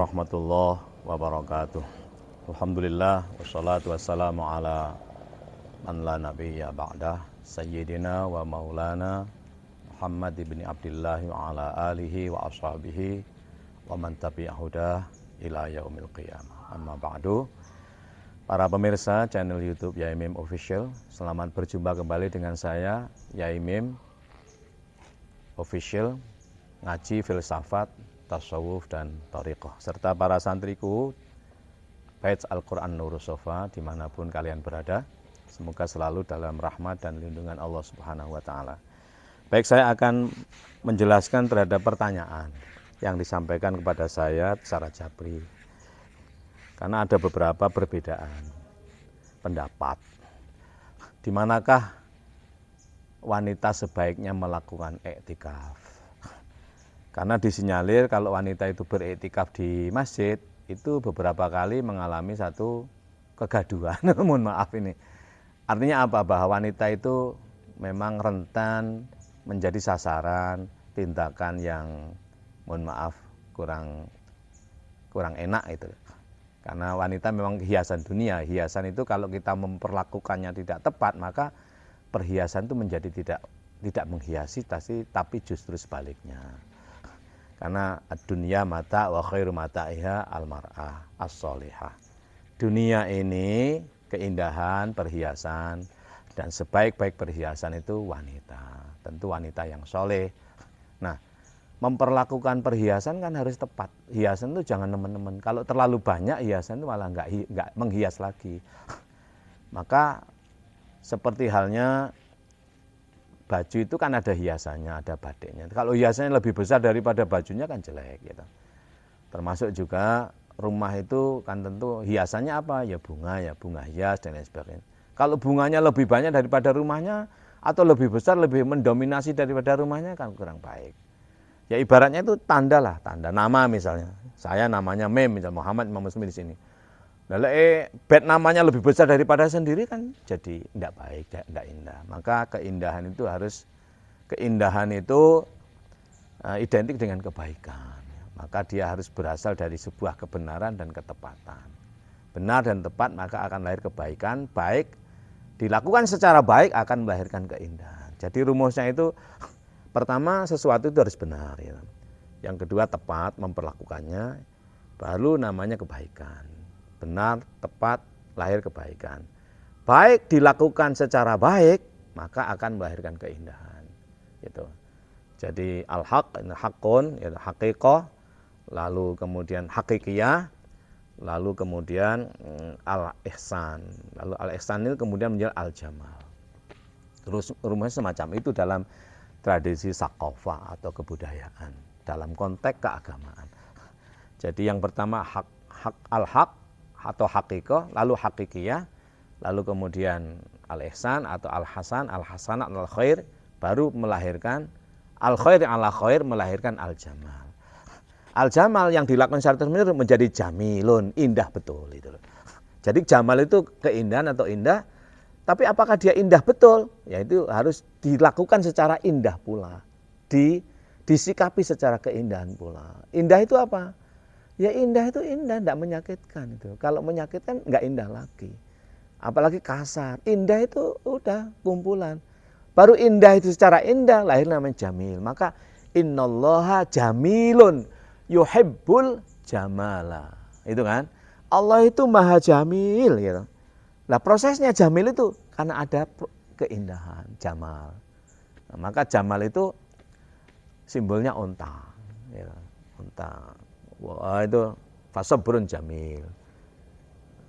warahmatullahi wabarakatuh. Alhamdulillah wassalatu wassalamu ala man la nabiyya ba'dah sayyidina wa maulana Muhammad ibn Abdullah wa ala alihi wa ashabihi wa man tabi'ahudah ila yaumil qiyamah. Amma ba'du. Para pemirsa channel YouTube Yaimim Official, selamat berjumpa kembali dengan saya Yaimim Official, ngaji filsafat, tasawuf dan thariqah, serta para santriku Bait Al-Quran Nurus Sofa dimanapun kalian berada. Semoga selalu dalam rahmat dan lindungan Allah Subhanahu wa Ta'ala. Baik, saya akan menjelaskan terhadap pertanyaan yang disampaikan kepada saya secara jabri, karena ada beberapa perbedaan pendapat. Di manakah wanita sebaiknya melakukan iktikaf? Karena disinyalir kalau wanita itu beriktikaf di masjid, itu beberapa kali mengalami satu kegaduhan. Mohon maaf ini. Artinya apa? Bahwa wanita itu memang rentan menjadi sasaran tindakan yang, mohon maaf, kurang enak itu. Karena wanita memang hiasan dunia. Hiasan itu kalau kita memperlakukannya tidak tepat, maka perhiasan itu menjadi tidak menghiasi, tapi justru sebaliknya. Karena dunia mata wa khairu mata'iha al-mar'ah as-solihah. Dunia ini keindahan, perhiasan, dan sebaik-baik perhiasan itu wanita. Tentu wanita yang soleh. Nah, memperlakukan perhiasan kan harus tepat. Hiasan itu jangan nemen-nemen. Kalau terlalu banyak hiasan itu malah nggak menghias lagi. Maka seperti halnya baju itu kan ada hiasannya, ada batiknya. Kalau hiasannya lebih besar daripada bajunya kan jelek gitu. Termasuk juga rumah itu kan tentu hiasannya apa? Ya bunga hias dan lain sebagainya. Kalau bunganya lebih banyak daripada rumahnya atau lebih besar, lebih mendominasi daripada rumahnya kan kurang baik. Ya ibaratnya itu tanda nama misalnya. Saya namanya Mem, misalnya Muhammad Imam Muslim di sini. Lalu bed namanya lebih besar daripada sendiri kan jadi tidak baik, tidak indah. Maka keindahan itu identik dengan kebaikan. Maka dia harus berasal dari sebuah kebenaran dan ketepatan. Benar dan tepat maka akan lahir kebaikan. Baik dilakukan secara baik akan melahirkan keindahan. Jadi rumusnya itu pertama sesuatu itu harus benar. Ya. Yang kedua tepat memperlakukannya, baru namanya kebaikan. Benar, tepat, lahir kebaikan. Baik dilakukan secara baik, maka akan melahirkan keindahan. Gitu. Jadi al-haq, hakun, ya, haqiqah, lalu kemudian hakikiyah, lalu kemudian al-ihsan. Lalu al-ihsan itu kemudian menjadi al-jamal. Terus rumusnya semacam itu dalam tradisi sakofah atau kebudayaan, dalam konteks keagamaan. Jadi yang pertama al-haq, atau hakikoh, lalu hakikiyah, lalu kemudian al-ihsan atau al-hasan, al-hasanat, al-khair, baru melahirkan al-khair, al-khair melahirkan al-jamal. Al-jamal yang dilakukan secara terus menjadi jamilun, indah betul itu. Jadi jamal itu keindahan atau indah, tapi apakah dia indah betul? Ya itu harus dilakukan secara indah pula, disikapi secara keindahan pula. Indah itu apa? Ya indah itu indah, tidak menyakitkan itu. Kalau menyakitkan nggak indah lagi. Apalagi kasar. Indah itu udah kumpulan. Baru indah itu secara indah lahir namanya jamil. Maka innallaha jamilun yuhibbul jamala. Itu kan. Allah itu maha jamil gitu. Nah prosesnya jamil itu karena ada keindahan, jamal. Nah, maka jamal itu simbolnya unta. Gitu. Unta. Wah itu fasabrun jamil.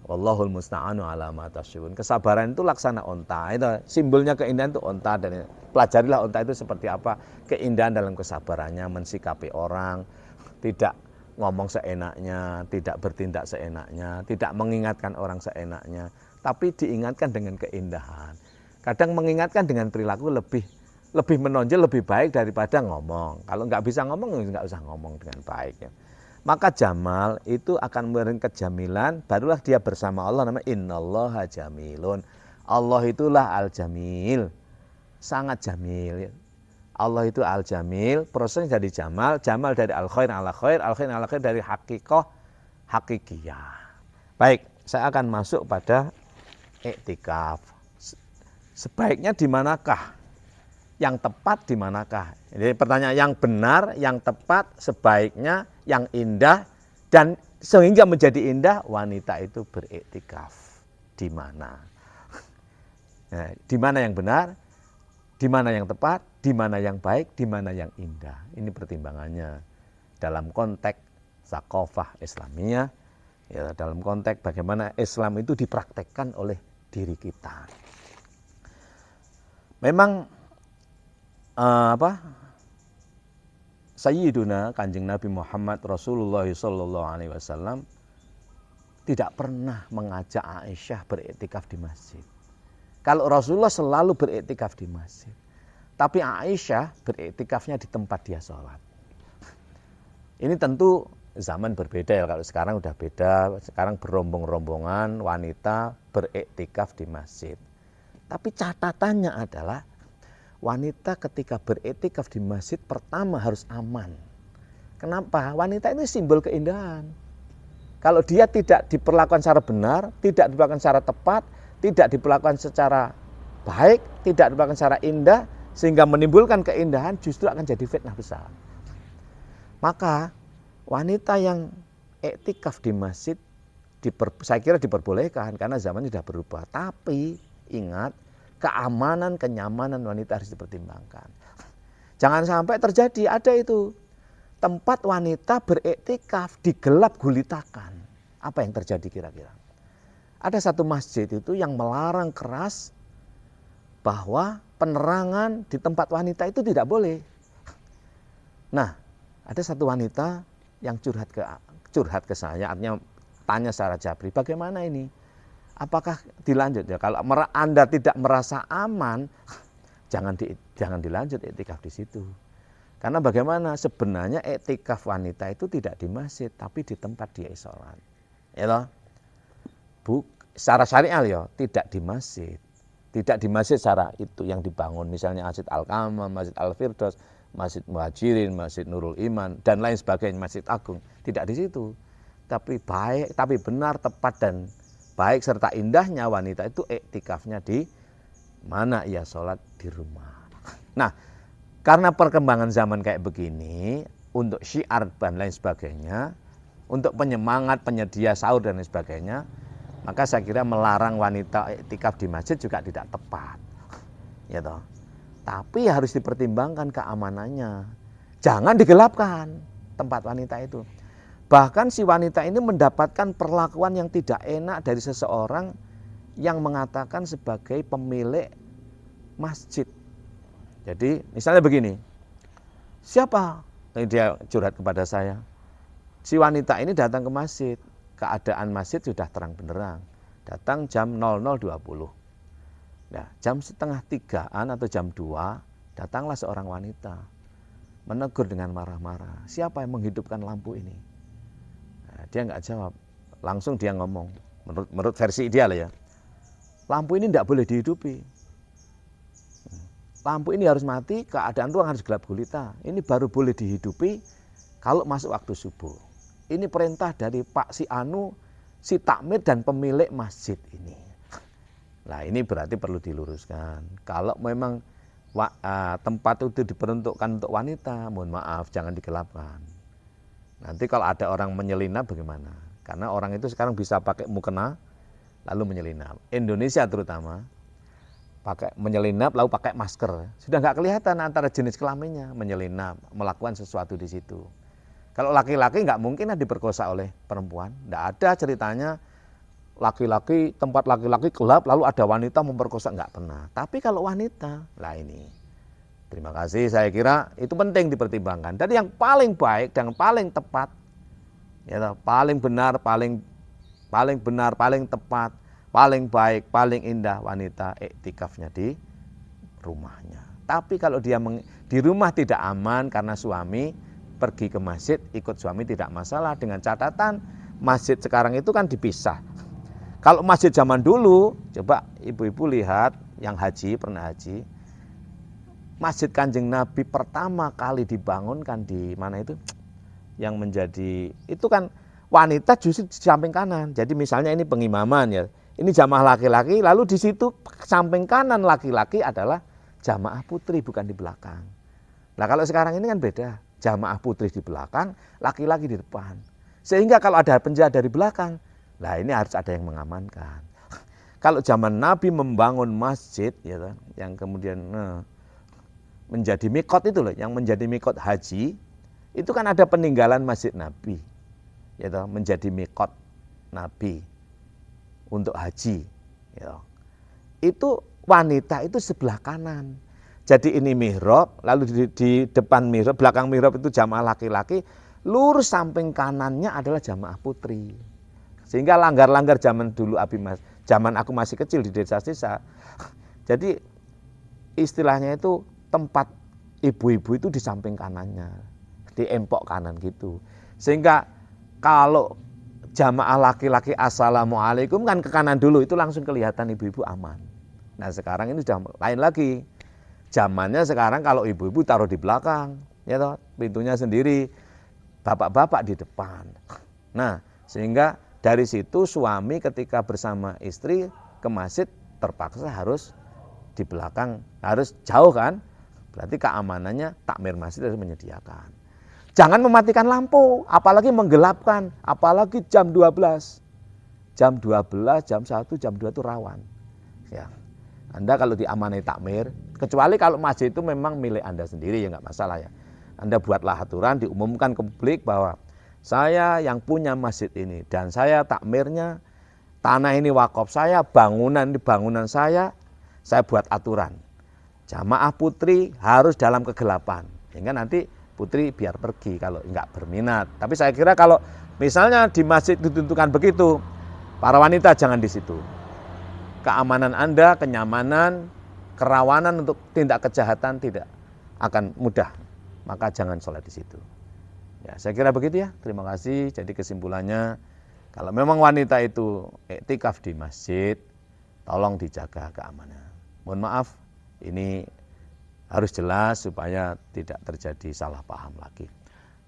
Wallahul musta'anu ala ma tasifun. Kesabaran itu laksana unta. Itu simbolnya keindahan itu unta, dan pelajarilah unta itu seperti apa keindahan dalam kesabarannya, mensikapi orang, tidak ngomong seenaknya, tidak bertindak seenaknya, tidak mengingatkan orang seenaknya, tapi diingatkan dengan keindahan. Kadang mengingatkan dengan perilaku lebih menonjol, lebih baik daripada ngomong. Kalau nggak bisa ngomong, nggak usah ngomong dengan baik ya. Maka jamal itu akan memberikan kejamilan, barulah dia bersama Allah, namanya innallaha jamilun. Allah itulah al-jamil, sangat jamil. Allah itu al-jamil, prosesnya dari jamal, jamal dari al-khair ala khair, al-khair ala khair dari hakikoh, hakikiyah. Baik, saya akan masuk pada iktikaf. Sebaiknya di manakah? Yang tepat di manakah? Jadi pertanyaan yang benar, yang tepat, sebaiknya, yang indah, dan sehingga menjadi indah, wanita itu beriktikaf. Di mana? Nah, di mana yang benar, di mana yang tepat, di mana yang baik, di mana yang indah. Ini pertimbangannya dalam konteks Tsaqofah Islamiyah, ya, dalam konteks bagaimana Islam itu dipraktekkan oleh diri kita. Memang Sayyiduna Kanjeng Nabi Muhammad Rasulullah SAW tidak pernah mengajak Aisyah beriktikaf di masjid. Kalau Rasulullah selalu beriktikaf di masjid, tapi Aisyah beriktikafnya di tempat dia sholat. Ini tentu zaman berbeda ya, kalau sekarang udah beda, sekarang berombong-rombongan wanita beriktikaf di masjid. Tapi catatannya adalah wanita ketika beriktikaf di masjid pertama harus aman. Kenapa? Wanita ini simbol keindahan. Kalau dia tidak diperlakukan secara benar, tidak diperlakukan secara tepat, tidak diperlakukan secara baik, tidak diperlakukan secara indah, sehingga menimbulkan keindahan, justru akan jadi fitnah besar. Maka wanita yang iktikaf di masjid, saya kira diperbolehkan karena zaman sudah berubah. Tapi ingat, keamanan, kenyamanan wanita harus dipertimbangkan. Jangan sampai terjadi ada itu tempat wanita beriktikaf digelap gulitakan. Apa yang terjadi kira-kira? Ada satu masjid itu yang melarang keras bahwa penerangan di tempat wanita itu tidak boleh. Nah, ada satu wanita yang curhat ke saya, artinya tanya secara jabri, bagaimana ini? Apakah dilanjut ya? Kalau Anda tidak merasa aman, jangan dilanjut iktikaf di situ. Karena bagaimana sebenarnya iktikaf wanita itu tidak di masjid, tapi di tempat dia sholat. Ya, secara syariat ya tidak di masjid, tidak di masjid secara itu yang dibangun, misalnya Masjid Al-Kamah, Masjid Al-Firdaus, Masjid Muhajirin, Masjid Nurul Iman dan lain sebagainya, Masjid Agung, tidak di situ. Tapi baik, tapi benar, tepat dan baik serta indahnya wanita itu iktikafnya di mana ia sholat di rumah. Nah, karena perkembangan zaman kayak begini, untuk syiar dan lain sebagainya, untuk penyemangat, penyedia sahur dan lain sebagainya, maka saya kira melarang wanita iktikaf di masjid juga tidak tepat. Ya toh. Tapi harus dipertimbangkan keamanannya. Jangan digelapkan tempat wanita itu. Bahkan si wanita ini mendapatkan perlakuan yang tidak enak dari seseorang yang mengatakan sebagai pemilik masjid. Jadi misalnya begini, siapa? Dia curhat kepada saya. Si wanita ini datang ke masjid, keadaan masjid sudah terang benderang. Datang jam 00.20. Nah, jam setengah 3-an atau jam 2, datanglah seorang wanita. Menegur dengan marah-marah. Siapa yang menghidupkan lampu ini? Dia nggak jawab, langsung dia ngomong, menurut versi dia lah ya, lampu ini tidak boleh dihidupi, lampu ini harus mati, keadaan ruang harus gelap gulita, ini baru boleh dihidupi kalau masuk waktu subuh. Ini perintah dari Pak si Anu, si takmir dan pemilik masjid ini. Nah ini berarti perlu diluruskan, kalau memang tempat itu diperuntukkan untuk wanita, mohon maaf jangan digelapkan. Nanti kalau ada orang menyelinap bagaimana? Karena orang itu sekarang bisa pakai mukena lalu menyelinap. Indonesia terutama pakai menyelinap lalu pakai masker. Sudah nggak kelihatan antara jenis kelaminnya menyelinap, melakukan sesuatu di situ. Kalau laki-laki nggak mungkin diperkosa oleh perempuan. Nggak ada ceritanya laki-laki, tempat laki-laki gelap lalu ada wanita memperkosa, nggak pernah. Tapi kalau wanita, lah ini. Terima kasih, saya kira itu penting dipertimbangkan. Jadi yang paling baik dan paling tepat, ya, paling benar, paling benar, paling tepat, paling baik, paling indah wanita iktikafnya di rumahnya. Tapi kalau dia di rumah tidak aman karena suami, pergi ke masjid, ikut suami tidak masalah, dengan catatan masjid sekarang itu kan dipisah. Kalau masjid zaman dulu, coba ibu-ibu lihat yang haji, pernah haji, Masjid Kanjeng Nabi pertama kali dibangunkan di mana itu? Yang menjadi, itu kan wanita justru di samping kanan. Jadi misalnya ini pengimaman ya, ini jamaah laki-laki, lalu di situ samping kanan laki-laki adalah jamaah putri, bukan di belakang. Nah kalau sekarang ini kan beda, jamaah putri di belakang, laki-laki di depan. Sehingga kalau ada penjahat dari belakang, nah ini harus ada yang mengamankan. Kalau zaman Nabi membangun masjid, ya, yang kemudian menjadi mikot itu loh, yang menjadi mikot haji, itu kan ada peninggalan masjid Nabi, ya, menjadi mikot Nabi untuk haji. Ya. Itu wanita itu sebelah kanan. Jadi ini mihrab, lalu di depan mihrab, belakang mihrab itu jamaah laki-laki, lurus samping kanannya adalah jamaah putri. Sehingga langgar-langgar zaman dulu zaman aku masih kecil di desa-desa. Jadi istilahnya itu tempat ibu-ibu itu di samping kanannya, di empok kanan gitu. Sehingga kalau jamaah laki-laki assalamualaikum kan ke kanan dulu, itu langsung kelihatan ibu-ibu aman. Nah sekarang ini sudah lain lagi. Zamannya sekarang kalau ibu-ibu taruh di belakang, ya toh, pintunya sendiri, bapak-bapak di depan. Nah sehingga dari situ suami ketika bersama istri ke masjid terpaksa harus di belakang, harus jauh kan. Berarti keamanannya takmir masjid harus menyediakan. Jangan mematikan lampu, apalagi menggelapkan, apalagi jam 12. Jam 12, jam 1, jam 2 itu rawan. Ya. Anda kalau diamanai takmir, kecuali kalau masjid itu memang milik Anda sendiri, ya nggak masalah ya. Anda buatlah aturan, diumumkan ke publik bahwa saya yang punya masjid ini dan saya takmirnya, tanah ini wakaf saya, bangunan ini bangunan saya buat aturan. Jamaah putri harus dalam kegelapan, sehingga nanti putri biar pergi kalau enggak berminat. Tapi saya kira kalau misalnya di masjid ditentukan begitu, para wanita jangan di situ. Keamanan Anda, kenyamanan, kerawanan untuk tindak kejahatan tidak akan mudah. Maka jangan sholat di situ. Ya, saya kira begitu ya. Terima kasih. Jadi kesimpulannya, kalau memang wanita itu iktikaf di masjid, tolong dijaga keamanan. Mohon maaf, ini harus jelas supaya tidak terjadi salah paham lagi.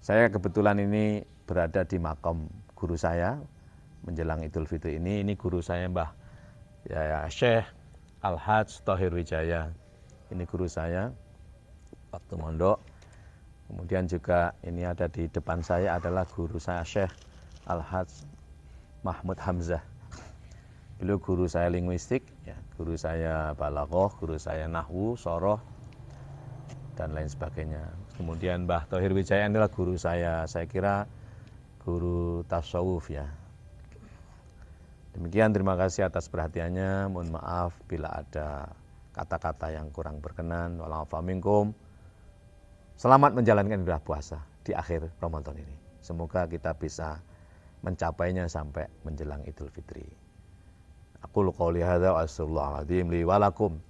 Saya kebetulan ini berada di makam guru saya menjelang Idul Fitri ini. Ini guru saya Mbah ya, Syekh Al-Hadz Thohir Wijaya. Ini guru saya waktu mondok. Kemudian juga ini ada di depan saya adalah guru saya Syekh Al-Hadz Mahmud Hamzah. Beliau guru saya linguistik, ya, guru saya balaghah, guru saya nahwu, soroh, dan lain sebagainya. Kemudian Mbah Thohir Wijaya adalah guru saya kira guru tasawuf ya. Demikian, terima kasih atas perhatiannya. Mohon maaf bila ada kata-kata yang kurang berkenan. Wa'alaikum minkum. Selamat menjalankan ibadah puasa di akhir Ramadan ini. Semoga kita bisa mencapainya sampai menjelang Idul Fitri. Aqulu qouli hadza wa astaghfirullahaladzim li wa lakum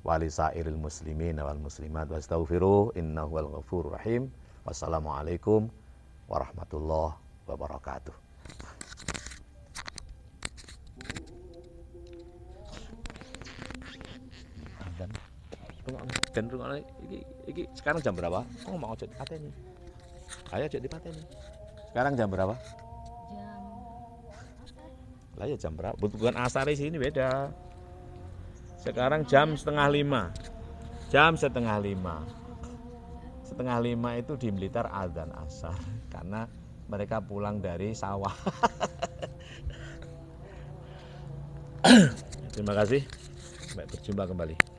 wa li sairil muslimin wal muslimat wastaghfiruh innahu wal ghafurur rahim. Wassalamualaikum warahmatullahi wabarakatuh. Dan iki sekarang jam berapa? Oh mau ojek pateni. Ayo ojek di pateni. Sekarang jam berapa? Lah ya jam berapa? Bukan asar di sini beda. Sekarang jam 4:30. Jam 4:30. 4:30 itu di Blitar adzan asar karena mereka pulang dari sawah. Terima kasih. Sampai berjumpa kembali.